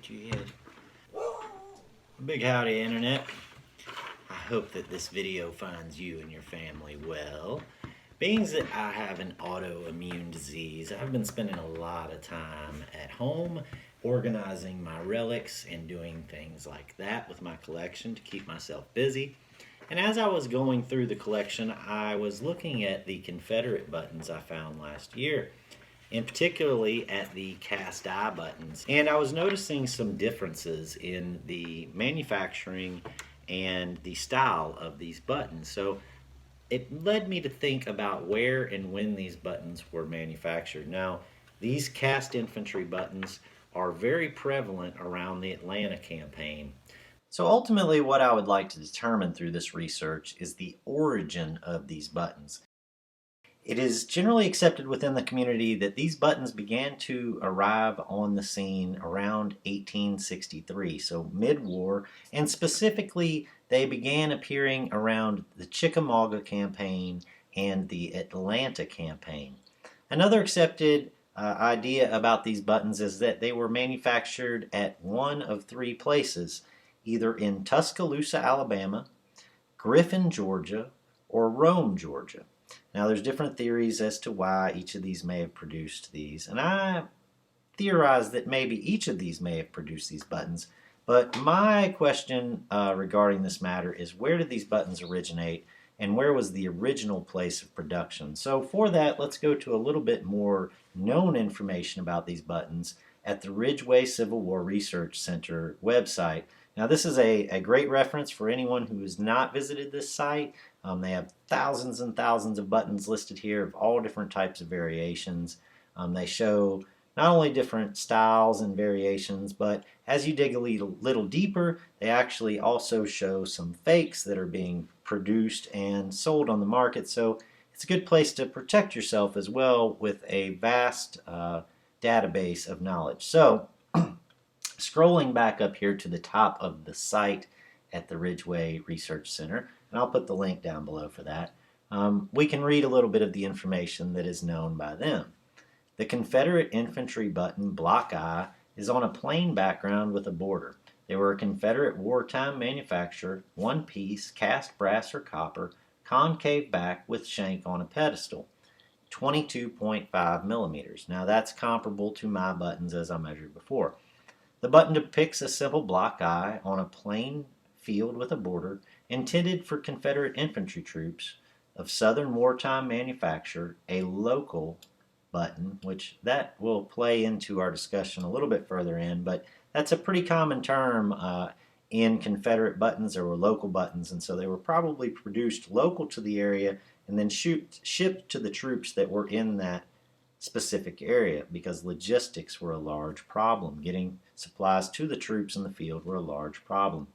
Get your head. Big howdy, Internet. I hope that this video finds you and your family well. Being that I have an autoimmune disease, I've been spending a lot of time at home organizing my relics and doing things like that with my collection to keep myself busy. And as I was going through the collection, I was looking at the Confederate buttons I found last year, and particularly at the cast eye buttons. And I was noticing some differences in the manufacturing and the style of these buttons. So it led me to think about where and when these buttons were manufactured. Now, these cast infantry buttons are very prevalent around the Atlanta campaign. So ultimately what I would like to determine through this research is the origin of these buttons. It is generally accepted within the community that these buttons began to arrive on the scene around 1863, so mid-war, and specifically they began appearing around the Chickamauga campaign and the Atlanta campaign. Another accepted idea about these buttons is that they were manufactured at one of three places, either in Tuscaloosa, Alabama, Griffin, Georgia, or Rome, Georgia. Now there's different theories as to why each of these may have produced these, and I theorize that maybe each of these may have produced these buttons, but my question regarding this matter is, where did these buttons originate and where was the original place of production? So for that, let's go to a little bit more known information about these buttons at the Ridgeway Civil War Research Center website. Now this is a great reference for anyone who has not visited this site. They have thousands and thousands of buttons listed here of all different types of variations. They show not only different styles and variations, but as you dig a little deeper, they actually also show some fakes that are being produced and sold on the market. So it's a good place to protect yourself as well with a vast database of knowledge. So scrolling back up here to the top of the site at the Ridgeway Research Center, and I'll put the link down below for that, we can read a little bit of the information that is known by them. The Confederate infantry button block eye is on a plain background with a border. They were a Confederate wartime manufacture, one piece, cast brass or copper, concave back with shank on a pedestal, 22.5 millimeters. Now that's comparable to my buttons as I measured before. The button depicts a simple block eye on a plain field with a border, intended for Confederate infantry troops of Southern wartime manufacture, a local button, which that will play into our discussion a little bit further in, but that's a pretty common term in Confederate buttons. There were local buttons, and so they were probably produced local to the area and then shipped to the troops that were in that specific area, because logistics were a large problem. Getting supplies to the troops in the field were a large problem.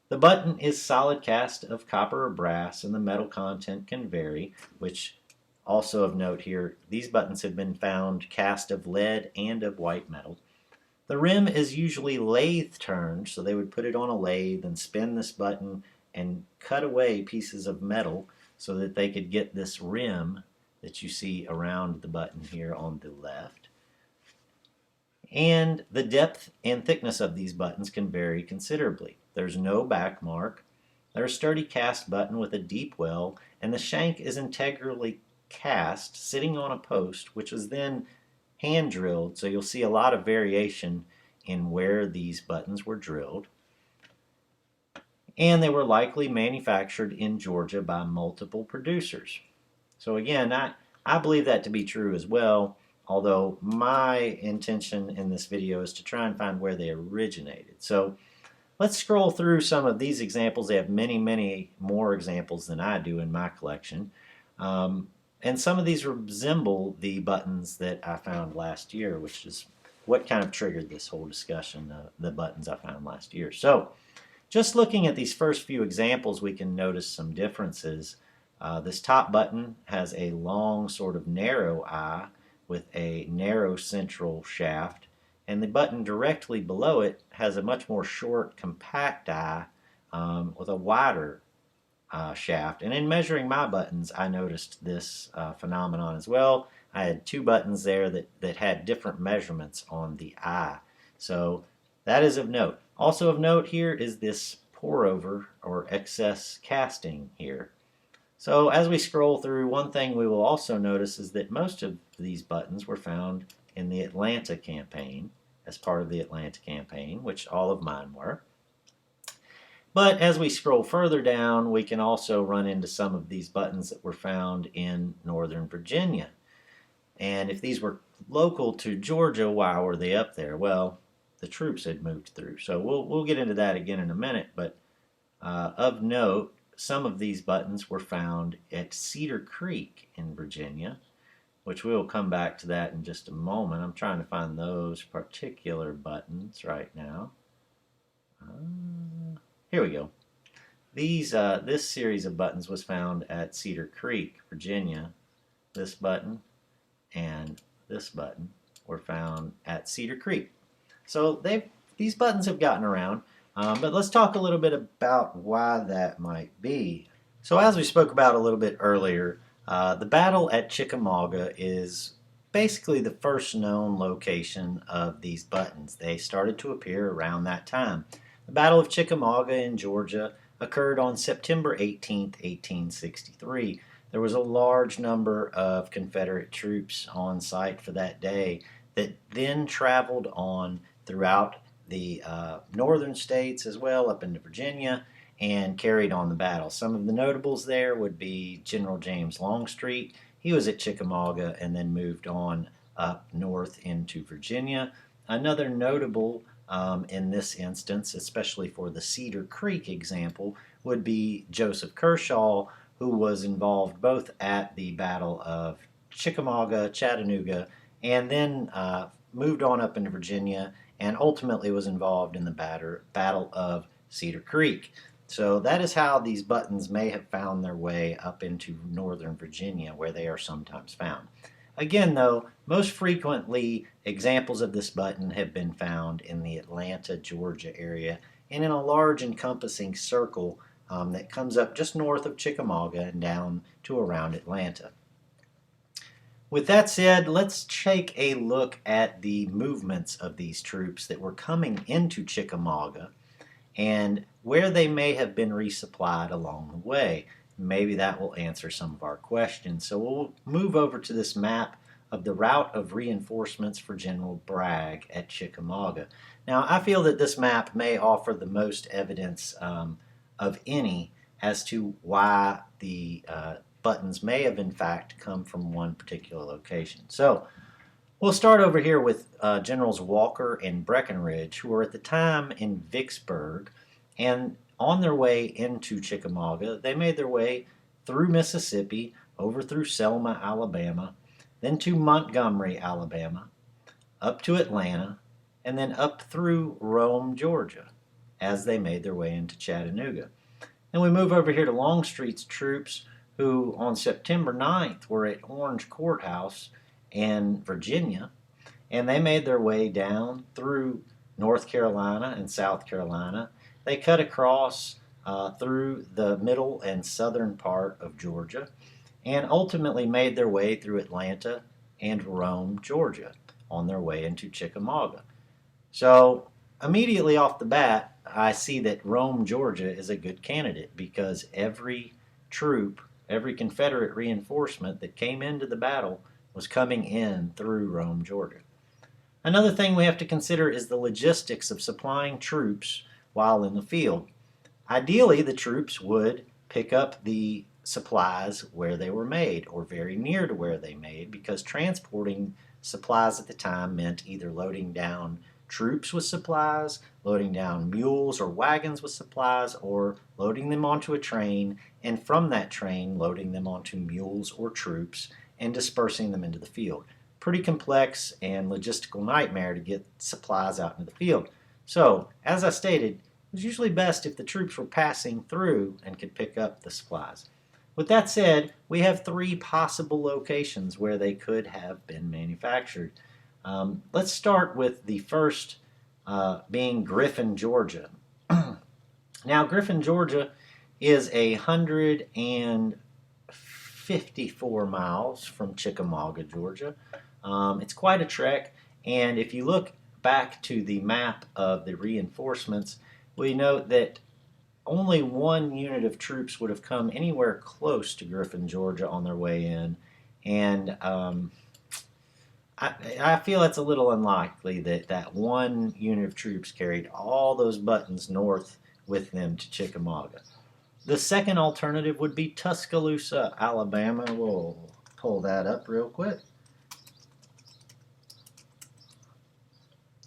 The button is solid cast of copper or brass, and the metal content can vary, which also of note here, these buttons have been found cast of lead and of white metal. The rim is usually lathe turned, so they would put it on a lathe and spin this button and cut away pieces of metal so that they could get this rim that you see around the button here on the left. And the depth and thickness of these buttons can vary considerably. There's no back mark. They're a sturdy cast button with a deep well, and the shank is integrally cast sitting on a post, which was then hand drilled, so you'll see a lot of variation in where these buttons were drilled. And they were likely manufactured in Georgia by multiple producers. So again, I believe that to be true as well, although my intention in this video is to try and find where they originated. So let's scroll through some of these examples. They have many, many more examples than I do in my collection. And some of these resemble the buttons that I found last year, which is what kind of triggered this whole discussion, the buttons I found last year. So just looking at these first few examples, we can notice some differences. This top button has a long, sort of narrow eye with a narrow central shaft, and the button directly below it has a much more short, compact eye with a wider shaft. And in measuring my buttons, I noticed this phenomenon as well. I had two buttons there that had different measurements on the eye. So That is of note. Also of note here is this pour over or excess casting here. So as we scroll through, one thing we will also notice is that most of these buttons were found in the Atlanta campaign, as part of the Atlanta campaign, which all of mine were. But as we scroll further down, we can also run into some of these buttons that were found in Northern Virginia. And if these were local to Georgia, why were they up there? Well, the troops had moved through. So we'll get into that again in a minute. But of note, some of these buttons were found at Cedar Creek in Virginia, which we'll come back to that in just a moment. I'm trying to find those particular buttons right now. Here we go. This series of buttons was found at Cedar Creek, Virginia. This button and this button were found at Cedar Creek. So these buttons have gotten around, but let's talk a little bit about why that might be. So as we spoke about a little bit earlier, the battle at Chickamauga is basically the first known location of these buttons. They started to appear around that time. The Battle of Chickamauga in Georgia occurred on September 18, 1863. There was a large number of Confederate troops on site for that day that then traveled on throughout the northern states as well, up into Virginia, and carried on the battle. Some of the notables there would be General James Longstreet. He was at Chickamauga and then moved on up north into Virginia. Another notable in this instance, especially for the Cedar Creek example, would be Joseph Kershaw, who was involved both at the Battle of Chickamauga, Chattanooga, and then moved on up into Virginia and ultimately was involved in the Battle of Cedar Creek. So that is how these buttons may have found their way up into northern Virginia, where they are sometimes found. Again, though, most frequently examples of this button have been found in the Atlanta, Georgia area and in a large encompassing circle that comes up just north of Chickamauga and down to around Atlanta. With that said, let's take a look at the movements of these troops that were coming into Chickamauga and where they may have been resupplied along the way. Maybe that will answer some of our questions. So we'll move over to this map of the route of reinforcements for General Bragg at Chickamauga. Now, I feel that this map may offer the most evidence of any as to why the buttons may have in fact come from one particular location. So we'll start over here with Generals Walker and Breckinridge, who were at the time in Vicksburg, and on their way into Chickamauga, they made their way through Mississippi, over through Selma, Alabama, then to Montgomery, Alabama, up to Atlanta, and then up through Rome, Georgia, as they made their way into Chattanooga. Then we move over here to Longstreet's troops, who on September 9th were at Orange Courthouse in Virginia, and they made their way down through North Carolina and South Carolina. They cut across through the middle and southern part of Georgia and ultimately made their way through Atlanta and Rome, Georgia, on their way into Chickamauga. So immediately off the bat, I see that Rome, Georgia is a good candidate because every troop, every Confederate reinforcement that came into the battle was coming in through Rome, Georgia. Another thing we have to consider is the logistics of supplying troops while in the field. Ideally, the troops would pick up the supplies where they were made or very near to where they made, because transporting supplies at the time meant either loading down troops with supplies, loading down mules or wagons with supplies, or loading them onto a train, and from that train loading them onto mules or troops and dispersing them into the field. Pretty complex and logistical nightmare to get supplies out into the field. So, as I stated, it was usually best if the troops were passing through and could pick up the supplies. With that said, we have three possible locations where they could have been manufactured. Let's start with the first being Griffin, Georgia. Now, Griffin, Georgia is 154 miles from Chickamauga, Georgia. It's quite a trek, and if you look back to the map of the reinforcements, we note that only one unit of troops would have come anywhere close to Griffin, Georgia on their way in, and I feel it's a little unlikely that that one unit of troops carried all those buttons north with them to Chickamauga. The second alternative would be Tuscaloosa, Alabama. We'll pull that up real quick.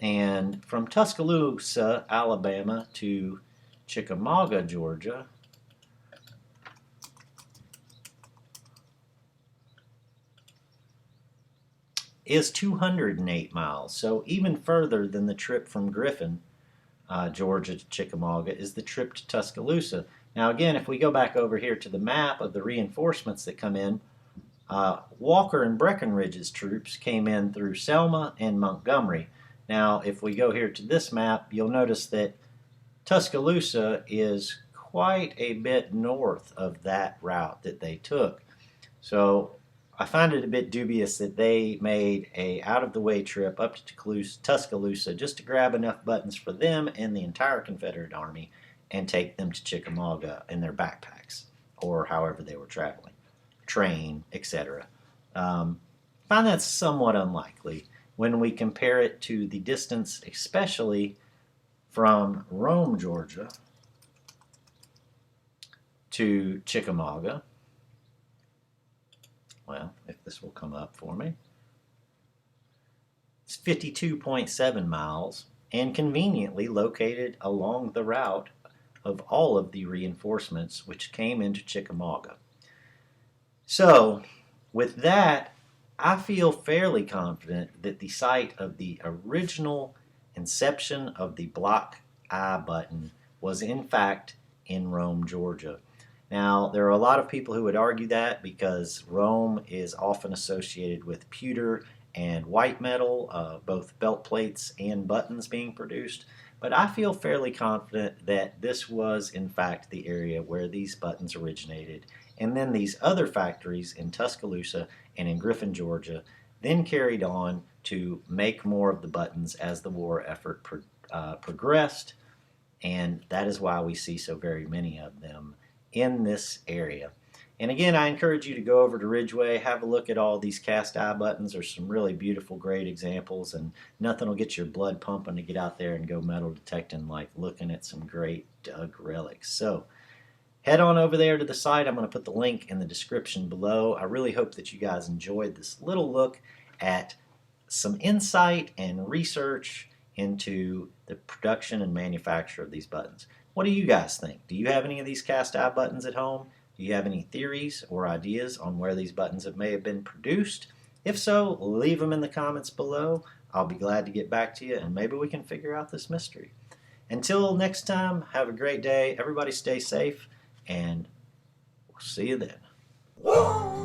And from Tuscaloosa, Alabama to Chickamauga, Georgia, is 208 miles. So even further than the trip from Griffin, Georgia to Chickamauga is the trip to Tuscaloosa. Now again, if we go back over here to the map of the reinforcements that come in, Walker and Breckinridge's troops came in through Selma and Montgomery. Now if we go here to this map, you'll notice that Tuscaloosa is quite a bit north of that route that they took. So I find it a bit dubious that they made a out-of-the-way trip up to Tuscaloosa just to grab enough buttons for them and the entire Confederate Army and take them to Chickamauga in their backpacks or however they were traveling, train, etc. Find that somewhat unlikely when we compare it to the distance, especially from Rome, Georgia to Chickamauga. Well, if this will come up for me. It's 52.7 miles and conveniently located along the route of all of the reinforcements which came into Chickamauga. So, with that, I feel fairly confident that the site of the original inception of the block I button was in fact in Rome, Georgia. Now, there are a lot of people who would argue that because Rome is often associated with pewter and white metal, both belt plates and buttons being produced. But I feel fairly confident that this was in fact the area where these buttons originated. And then these other factories in Tuscaloosa and in Griffin, Georgia, then carried on to make more of the buttons as the war effort progressed. And that is why we see so very many of them in this area. And again, I encourage you to go over to Ridgeway, have a look at all these cast eye buttons. There's some really beautiful, great examples, and nothing will get your blood pumping to get out there and go metal detecting like looking at some great Doug relics. So head on over there to the site. I'm going to put the link in the description below. I really hope that you guys enjoyed this little look at some insight and research into the production and manufacture of these buttons. What do you guys think? Do you have any of these cast eye buttons at home? Do you have any theories or ideas on where these buttons may have been produced? If so, leave them in the comments below. I'll be glad to get back to you and maybe we can figure out this mystery. Until next time, have a great day. Everybody stay safe and we'll see you then.